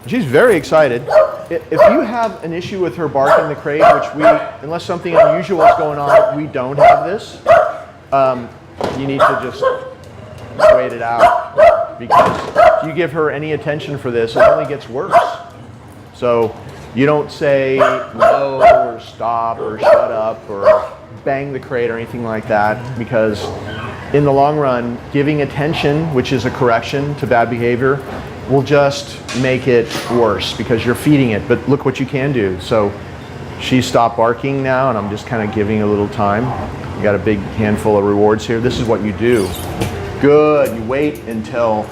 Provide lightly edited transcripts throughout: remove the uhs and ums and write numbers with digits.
She's very excited. If you have an issue with her barking the crate, which unless something unusual is going on, we don't have this, you need to just wait it out, because if you give her any attention for this, it only gets worse. So you don't say no or stop or shut up or bang the crate or anything like that, because in the long run, giving attention, which is a correction to bad behavior, will just make it worse because you're feeding it. But look what you can do. So she stopped barking now, and I'm just kind of giving a little time. You got a big handful of rewards here. This is what you do. Good. You wait until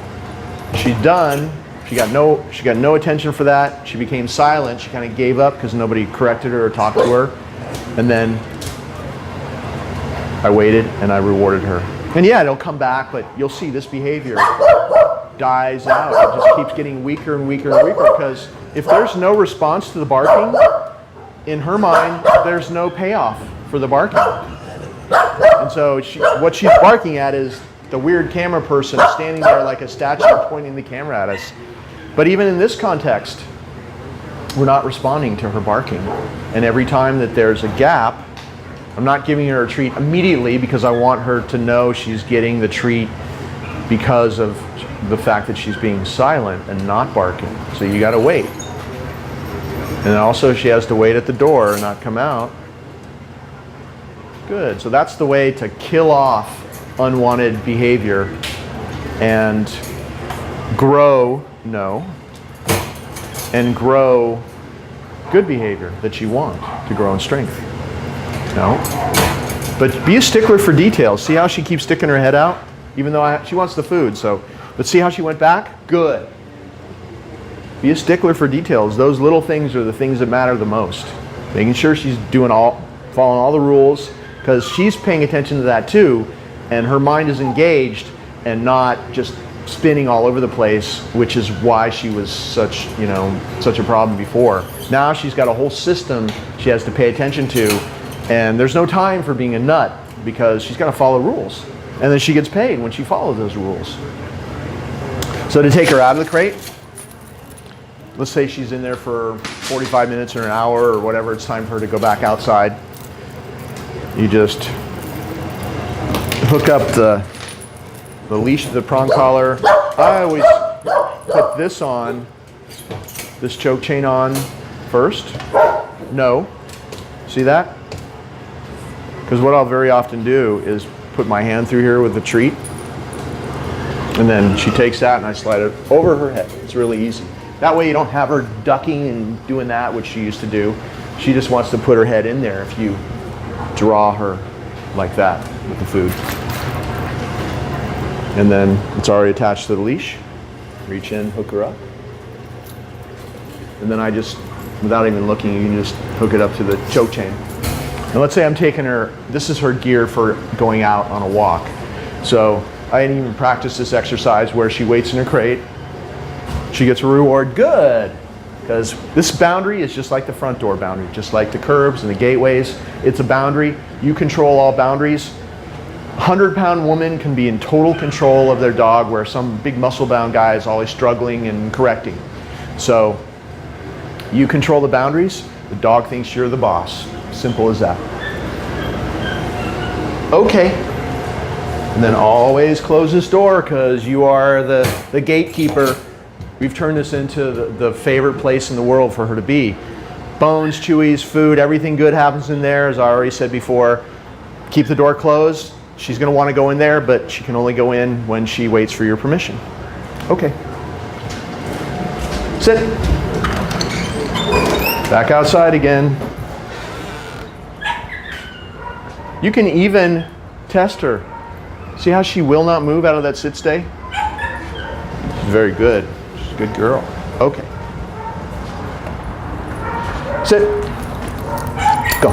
she's done. She got no attention for that. She became silent. She kind of gave up because nobody corrected her or talked to her. And then I waited and I rewarded her. And yeah, it'll come back, but you'll see this behavior dies out. It just keeps getting weaker and weaker and weaker, because if there's no response to the barking, in her mind, there's no payoff for the barking. And so what she's barking at is the weird camera person standing there like a statue pointing the camera at us. But even in this context, we're not responding to her barking. And every time that there's a gap, I'm not giving her a treat immediately, because I want her to know she's getting the treat because of the fact that she's being silent and not barking. So you got to wait. And also she has to wait at the door and not come out. Good. So that's the way to kill off unwanted behavior and grow and grow good behavior that you want to grow in strength. No. But be a stickler for details. See how she keeps sticking her head out? Even though she wants the food, so. But see how she went back? Good. Be a stickler for details. Those little things are the things that matter the most. Making sure she's following all the rules, because she's paying attention to that too, and her mind is engaged and not just spinning all over the place, which is why she was such a problem before. Now she's got a whole system she has to pay attention to, and there's no time for being a nut, because she's got to follow rules. And then she gets paid when she follows those rules. So to take her out of the crate, let's say she's in there for 45 minutes or an hour or whatever, it's time for her to go back outside. You just hook up the leash to the prong collar. I always put this choke chain on first. No. See that? Because what I'll very often do is put my hand through here with the treat, and then she takes that and I slide it over her head. It's really easy. That way you don't have her ducking and doing that, which she used to do. She just wants to put her head in there if you draw her like that with the food. And then it's already attached to the leash. Reach in, hook her up. And then I just, without even looking, you can just hook it up to the choke chain. And let's say I'm taking her, this is her gear for going out on a walk. So I didn't even practice this exercise where she waits in her crate. She gets a reward, good. Because this boundary is just like the front door boundary, just like the curbs and the gateways. It's a boundary. You control all boundaries. 100-pound woman can be in total control of their dog, where some big muscle-bound guy is always struggling and correcting. So you control the boundaries. The dog thinks you're the boss. Simple as that. Okay. And then always close this door, because you are the gatekeeper. We've turned this into the favorite place in the world for her to be. Bones, chewies, food, everything good happens in there. As I already said before, keep the door closed. She's going to want to go in there, but she can only go in when she waits for your permission. Okay. Sit. Back outside again. You can even test her. See how she will not move out of that sit stay? She's very good. She's a good girl. Okay. Sit. Go.